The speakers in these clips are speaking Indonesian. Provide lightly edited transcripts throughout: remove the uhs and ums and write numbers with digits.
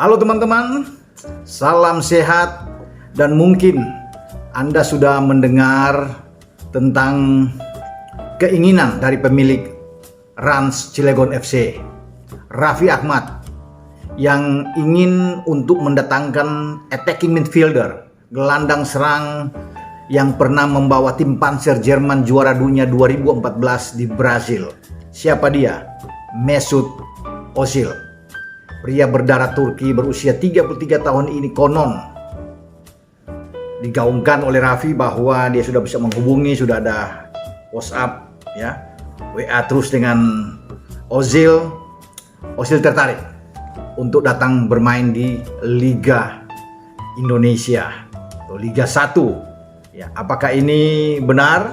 Halo teman-teman, salam sehat dan mungkin Anda sudah mendengar tentang keinginan dari pemilik Rans Cilegon FC, Raffi Ahmad, yang ingin untuk mendatangkan attacking midfielder, gelandang serang yang pernah membawa tim Panzer Jerman juara dunia 2014 di Brasil. Siapa dia? Mesut Ozil. Pria berdarah Turki berusia 33 tahun ini konon digaungkan oleh Raffi bahwa dia sudah bisa menghubungi, sudah ada WhatsApp, ya, WA terus dengan Ozil. Ozil tertarik untuk datang bermain di Liga Indonesia atau Liga 1. Ya, apakah ini benar?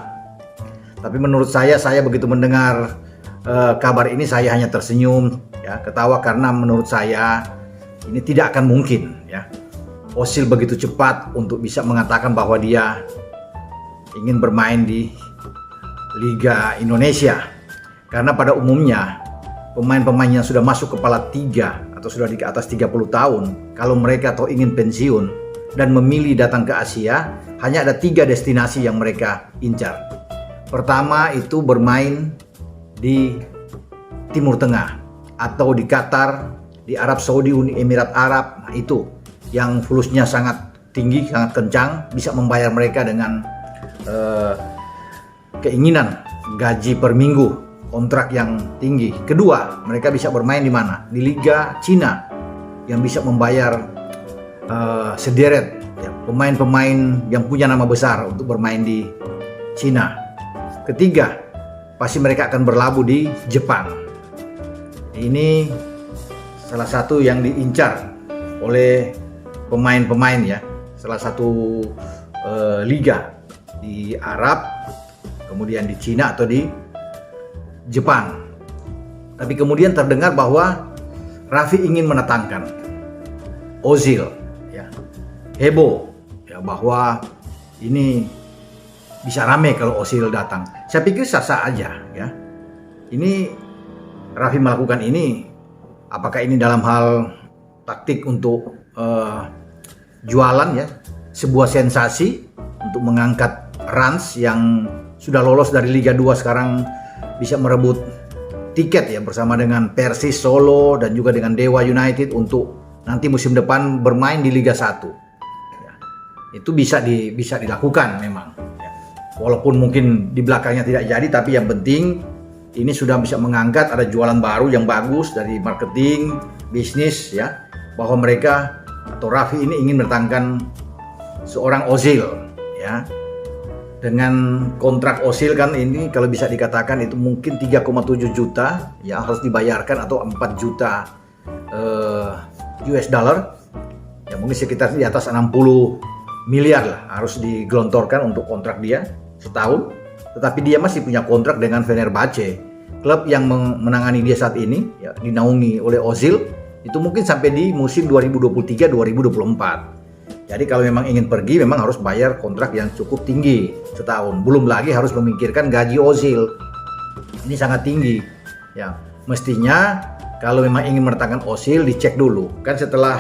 Tapi menurut saya begitu mendengar kabar ini saya hanya tersenyum, ya, ketawa, karena menurut saya ini tidak akan mungkin, ya. Ozil begitu cepat untuk bisa mengatakan bahwa dia ingin bermain di Liga Indonesia. Karena pada umumnya pemain-pemain yang sudah masuk kepala 3 atau sudah di atas 30 tahun, kalau mereka atau ingin pensiun dan memilih datang ke Asia, hanya ada 3 destinasi yang mereka incar. Pertama itu bermain di Timur Tengah atau di Qatar, di Arab Saudi, Uni Emirat Arab. Nah, itu yang fulusnya sangat tinggi, sangat kencang, bisa membayar mereka dengan keinginan gaji per minggu, kontrak yang tinggi. Kedua, mereka bisa bermain di mana? Di Liga Cina yang bisa membayar sederet, ya, pemain-pemain yang punya nama besar untuk bermain di Cina. Ketiga, pasti mereka akan berlabuh di Jepang. Ini salah satu yang diincar oleh pemain-pemain, ya, salah satu liga di Arab, kemudian di Cina atau di Jepang. Tapi kemudian terdengar bahwa Raffi ingin mendatangkan Ozil, ya, heboh, ya, bahwa ini bisa rame kalau Ozil datang. Saya pikir sah-sah aja, ya. Ini Raffi melakukan ini, apakah ini dalam hal taktik untuk jualan, ya, sebuah sensasi untuk mengangkat Rans yang sudah lolos dari Liga 2 sekarang bisa merebut tiket, ya, bersama dengan Persis Solo dan juga dengan Dewa United untuk nanti musim depan bermain di Liga 1. Ya, itu bisa dilakukan memang. Walaupun mungkin di belakangnya tidak jadi, tapi yang penting ini sudah bisa mengangkat, ada jualan baru yang bagus dari marketing, bisnis, ya, bahwa mereka atau Raffi ini ingin mendatangkan seorang Ozil, ya. Dengan kontrak Ozil kan ini kalau bisa dikatakan itu mungkin 3,7 juta, ya, harus dibayarkan, atau 4 juta US dollar. Ya, mungkin sekitar di atas 60 miliar lah harus digelontorkan untuk kontrak dia setahun. Tetapi dia masih punya kontrak dengan Fenerbahce, klub yang menangani dia saat ini, ya, dinaungi oleh Ozil, itu mungkin sampai di musim 2023-2024. Jadi kalau memang ingin pergi, memang harus bayar kontrak yang cukup tinggi setahun. Belum lagi harus memikirkan gaji Ozil. Ini sangat tinggi, ya. Mestinya kalau memang ingin mendatangkan Ozil, dicek dulu. Kan setelah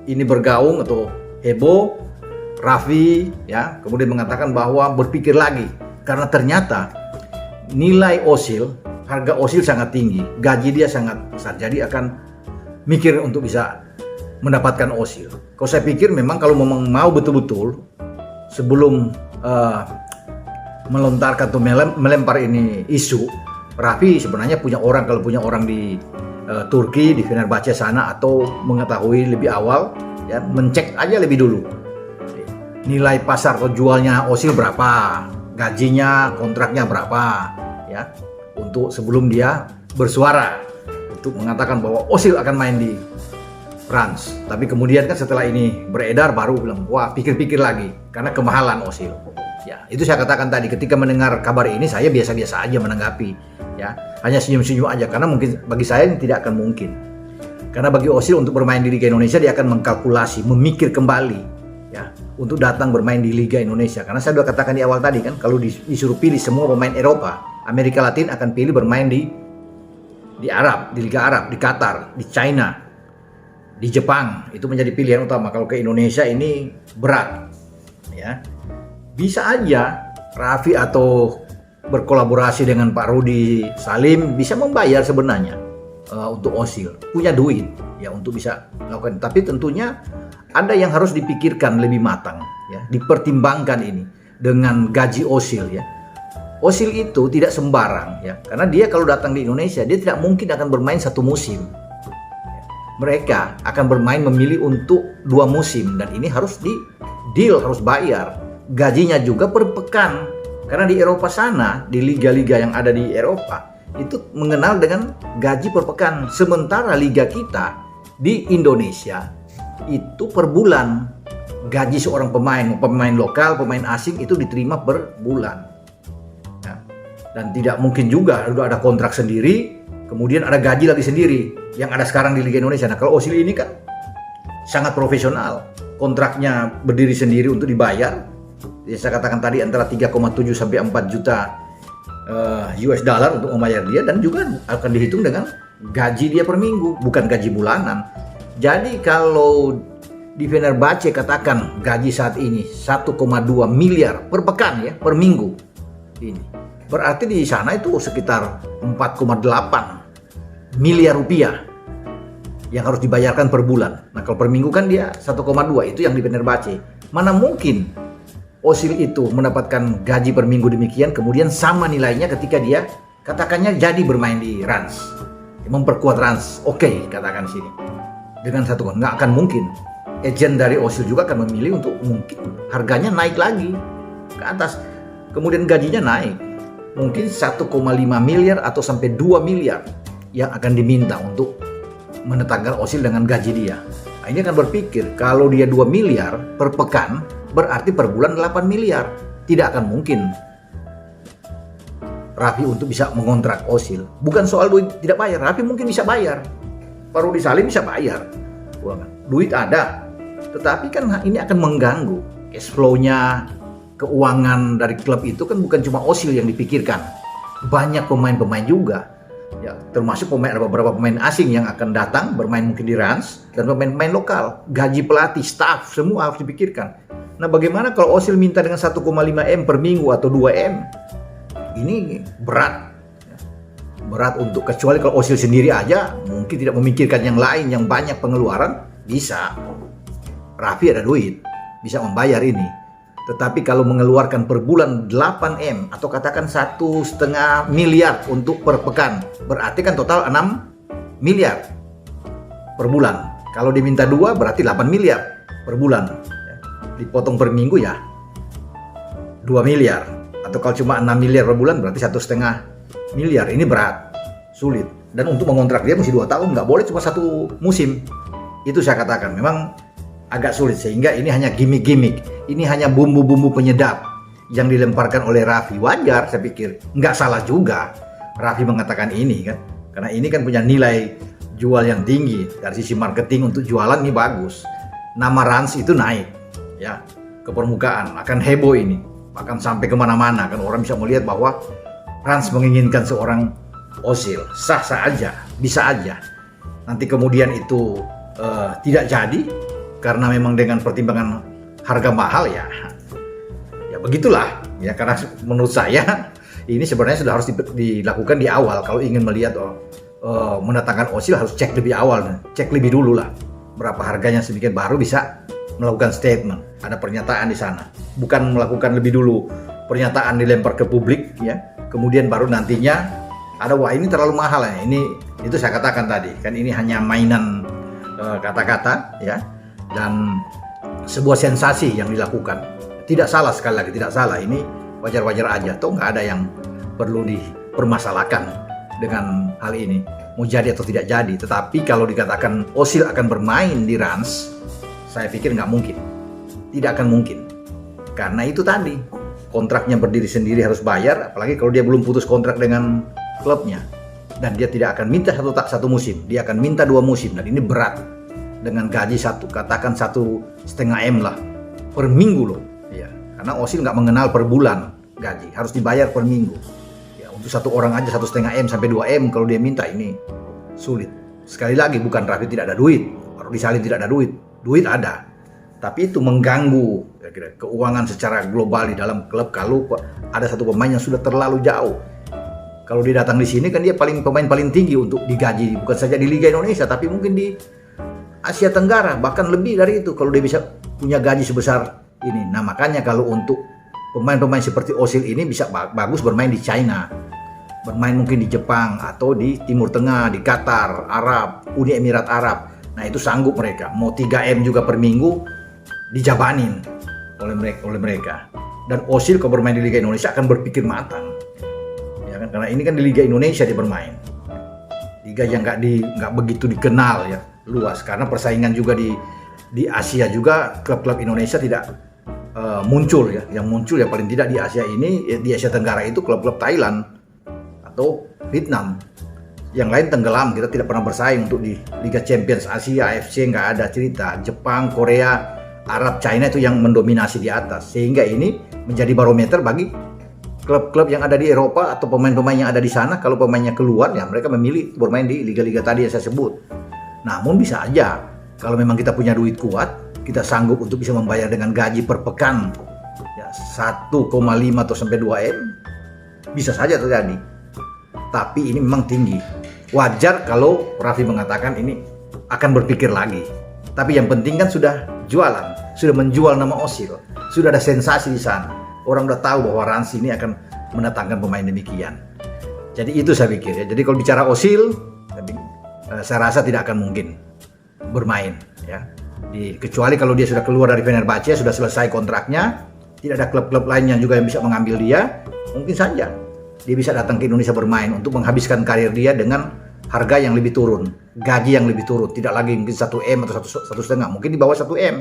ini bergaung atau heboh, Raffi, ya, kemudian mengatakan bahwa berpikir lagi, karena ternyata nilai Ozil, harga Ozil sangat tinggi, gaji dia sangat besar, jadi akan mikir untuk bisa mendapatkan Ozil. Kalau saya pikir memang kalau memang mau betul-betul sebelum melontarkan atau melempar ini isu, Raffi sebenarnya punya orang, kalau punya orang di Turki, di Fenerbahce sana, atau mengetahui lebih awal, ya, mencek aja lebih dulu nilai pasar atau jualnya Ozil berapa, gajinya, kontraknya berapa, ya, untuk sebelum dia bersuara untuk mengatakan bahwa Ozil akan main di Rans. Tapi kemudian kan setelah ini beredar baru bilang, wah, pikir-pikir lagi karena kemahalan Ozil. Ya, itu saya katakan tadi, ketika mendengar kabar ini saya biasa-biasa aja menanggapi, ya, hanya senyum-senyum aja, karena mungkin bagi saya ini tidak akan mungkin. Karena bagi Ozil untuk bermain di Liga Indonesia, dia akan mengkalkulasi, memikir kembali, ya, untuk datang bermain di Liga Indonesia. Karena saya sudah katakan di awal tadi kan, kalau disuruh pilih semua pemain Eropa, Amerika Latin akan pilih bermain di Arab, di Liga Arab, di Qatar, di China, di Jepang itu menjadi pilihan utama. Kalau ke Indonesia ini berat, ya. Bisa aja Raffi atau berkolaborasi dengan Pak Rudi Salim bisa membayar sebenarnya untuk Ozil, punya duit ya untuk bisa melakukan. Tapi tentunya ada yang harus dipikirkan lebih matang, ya, dipertimbangkan ini dengan gaji Ozil, ya. Ozil itu tidak sembarang, ya, karena dia kalau datang di Indonesia dia tidak mungkin akan bermain satu musim. Mereka akan bermain memilih untuk 2 musim dan ini harus di deal, harus bayar. Gajinya juga per pekan. Karena di Eropa sana, di liga-liga yang ada di Eropa itu mengenal dengan gaji per pekan. Sementara liga kita di Indonesia itu per bulan. Gaji seorang pemain lokal, pemain asing itu diterima per bulan. Nah, dan tidak mungkin juga ada kontrak sendiri, kemudian ada gaji lagi sendiri yang ada sekarang di Liga Indonesia. Nah, kalau Ozil ini kan sangat profesional, kontraknya berdiri sendiri untuk dibayar. Ya, saya katakan tadi antara 3,7 sampai 4 juta US dollar untuk membayar dia, dan juga akan dihitung dengan gaji dia per minggu, bukan gaji bulanan. Jadi kalau di Fenerbahce katakan gaji saat ini 1,2 miliar per pekan, ya, per minggu. Ini berarti di sana itu sekitar 4,8 miliar rupiah yang harus dibayarkan per bulan. Nah, kalau per minggu kan dia 1,2, itu yang di Fenerbahce. Mana mungkin Ozil itu mendapatkan gaji per minggu demikian kemudian sama nilainya ketika dia katakannya jadi bermain di Rans, memperkuat Rans. Oke, katakan sini dengan 1, nggak akan mungkin. Agent dari Ozil juga akan memilih untuk mungkin harganya naik lagi ke atas, kemudian gajinya naik mungkin 1,5 miliar atau sampai 2 miliar yang akan diminta untuk menetapkan Ozil dengan gaji dia. Nah, ini akan berpikir kalau dia 2 miliar per pekan berarti per bulan 8 miliar. Tidak akan mungkin Raffi untuk bisa mengontrak Ozil. Bukan soal duit tidak bayar, Raffi mungkin bisa bayar, Pak Rudi Salim bisa bayar, duit ada. Tetapi kan ini akan mengganggu cash flow-nya, keuangan dari klub itu kan bukan cuma Ozil yang dipikirkan. Banyak pemain-pemain juga. Ya, termasuk ada beberapa pemain asing yang akan datang bermain mungkin di Rans dan pemain-pemain lokal. Gaji pelatih, staff, semua harus dipikirkan. Nah, bagaimana kalau Ozil minta dengan 1,5 M per minggu atau 2 M? Ini berat. Berat untuk, kecuali kalau Ozil sendiri aja mungkin tidak memikirkan yang lain, yang banyak pengeluaran, bisa. Raffi ada duit, bisa membayar ini. Tetapi kalau mengeluarkan per bulan 8 M atau katakan 1,5 miliar untuk per pekan, berarti kan total 6 miliar per bulan. Kalau diminta 2 berarti 8 miliar per bulan. Dipotong per minggu ya 2 miliar. Atau kalau cuma 6 miliar per bulan berarti 1,5 miliar. Ini berat, sulit. Dan untuk mengontrak dia mesti 2 tahun, nggak boleh cuma 1 musim. Itu saya katakan memang agak sulit, sehingga ini hanya gimmick-gimmick. Ini hanya bumbu-bumbu penyedap yang dilemparkan oleh Raffi. Wajar, saya pikir. Nggak salah juga Raffi mengatakan ini kan. Karena ini kan punya nilai jual yang tinggi. Dari sisi marketing untuk jualan ini bagus. Nama Rans itu naik ya ke permukaan. Akan heboh ini. Akan sampai kemana-mana. Kan orang bisa melihat bahwa Rans menginginkan seorang Ozil. Sah-sah aja. Bisa aja. Nanti kemudian itu tidak jadi karena memang dengan pertimbangan harga mahal, ya begitulah ya. Karena menurut saya ini sebenarnya sudah harus dilakukan di awal. Kalau ingin melihat mendatangkan Ozil harus cek lebih awal, cek lebih dulu lah berapa harganya, sedikit baru bisa melakukan statement, ada pernyataan di sana. Bukan melakukan lebih dulu pernyataan dilempar ke publik ya, kemudian baru nantinya ada wah ini terlalu mahal ya. Ini itu saya katakan tadi kan, ini hanya mainan kata-kata ya, dan sebuah sensasi yang dilakukan. Tidak salah, sekali lagi tidak salah, ini wajar-wajar aja, toh nggak ada yang perlu dipermasalahkan dengan hal ini, mau jadi atau tidak jadi. Tetapi kalau dikatakan Ozil akan bermain di Rans, saya pikir nggak mungkin, tidak akan mungkin, karena itu tadi kontraknya berdiri sendiri harus bayar, apalagi kalau dia belum putus kontrak dengan klubnya. Dan dia tidak akan minta satu musim, dia akan minta 2 musim, dan ini berat dengan gaji katakan 1,5 M lah per minggu loh ya. Karena Ozil nggak mengenal per bulan gaji, harus dibayar per minggu ya. Untuk satu orang aja 1,5 M sampai 2 M kalau dia minta, ini sulit. Sekali lagi bukan Raffi tidak ada duit, Kalau disalin tidak ada duit, duit ada. Tapi itu mengganggu kira-kira keuangan secara global di dalam klub kalau ada satu pemain yang sudah terlalu jauh. Kalau dia datang di sini kan dia pemain paling tinggi untuk digaji, bukan saja di Liga Indonesia tapi mungkin di Asia Tenggara, bahkan lebih dari itu kalau dia bisa punya gaji sebesar ini. Nah, makanya kalau untuk pemain-pemain seperti Ozil ini bisa bagus bermain di China, bermain mungkin di Jepang atau di Timur Tengah, di Qatar, Arab, Uni Emirat Arab. Nah, itu sanggup mereka. Mau 3M juga per minggu dijabanin oleh mereka. Dan Ozil kalau bermain di Liga Indonesia akan berpikir matang. Ya kan, karena ini kan di Liga Indonesia dia bermain. Liga yang nggak begitu dikenal ya, luas, karena persaingan juga di Asia juga klub-klub Indonesia tidak muncul ya. Yang muncul ya paling tidak di Asia ini, di Asia Tenggara itu klub-klub Thailand atau Vietnam. Yang lain tenggelam, kita tidak pernah bersaing untuk di Liga Champions Asia, AFC nggak ada cerita. Jepang, Korea, Arab, China itu yang mendominasi di atas. Sehingga ini menjadi barometer bagi klub-klub yang ada di Eropa atau pemain-pemain yang ada di sana. Kalau pemainnya keluar ya mereka memilih bermain di liga-liga tadi yang saya sebut. Namun bisa aja kalau memang kita punya duit kuat, kita sanggup untuk bisa membayar dengan gaji per pekan ya 1,5 atau sampai 2 M, bisa saja terjadi. Tapi ini memang tinggi. Wajar kalau Raffi mengatakan ini akan berpikir lagi. Tapi yang penting kan sudah jualan, sudah menjual nama Ozil, sudah ada sensasi di sana. Orang udah tahu bahwa Rans ini akan mendatangkan pemain demikian. Jadi itu saya pikir ya. Jadi kalau bicara Ozil, saya rasa tidak akan mungkin bermain ya. Kecuali kalau dia sudah keluar dari Fenerbahce, sudah selesai kontraknya, tidak ada klub-klub lain yang juga yang bisa mengambil dia, mungkin saja dia bisa datang ke Indonesia bermain untuk menghabiskan karir dia dengan harga yang lebih turun, gaji yang lebih turun, tidak lagi mungkin 1 M atau 1,5, mungkin di bawah 1 M.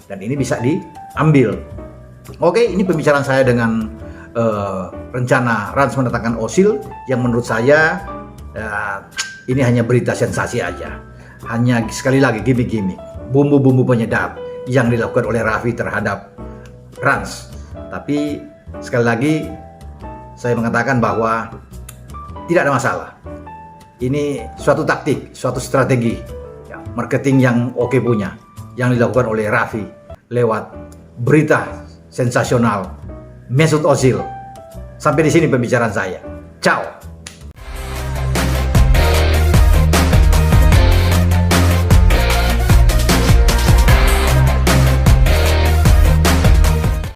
Dan ini bisa diambil. Oke, ini pembicaraan saya dengan rencana Rans mendatangkan Ozil yang menurut saya ini hanya berita sensasi aja. Hanya sekali lagi gimmick-gimmick, bumbu-bumbu penyedap yang dilakukan oleh Raffi terhadap Rans. Tapi sekali lagi saya mengatakan bahwa tidak ada masalah. Ini suatu taktik, suatu strategi ya, marketing yang oke punya, yang dilakukan oleh Raffi lewat berita sensasional Mesut Ozil. Sampai di sini pembicaraan saya. Ciao.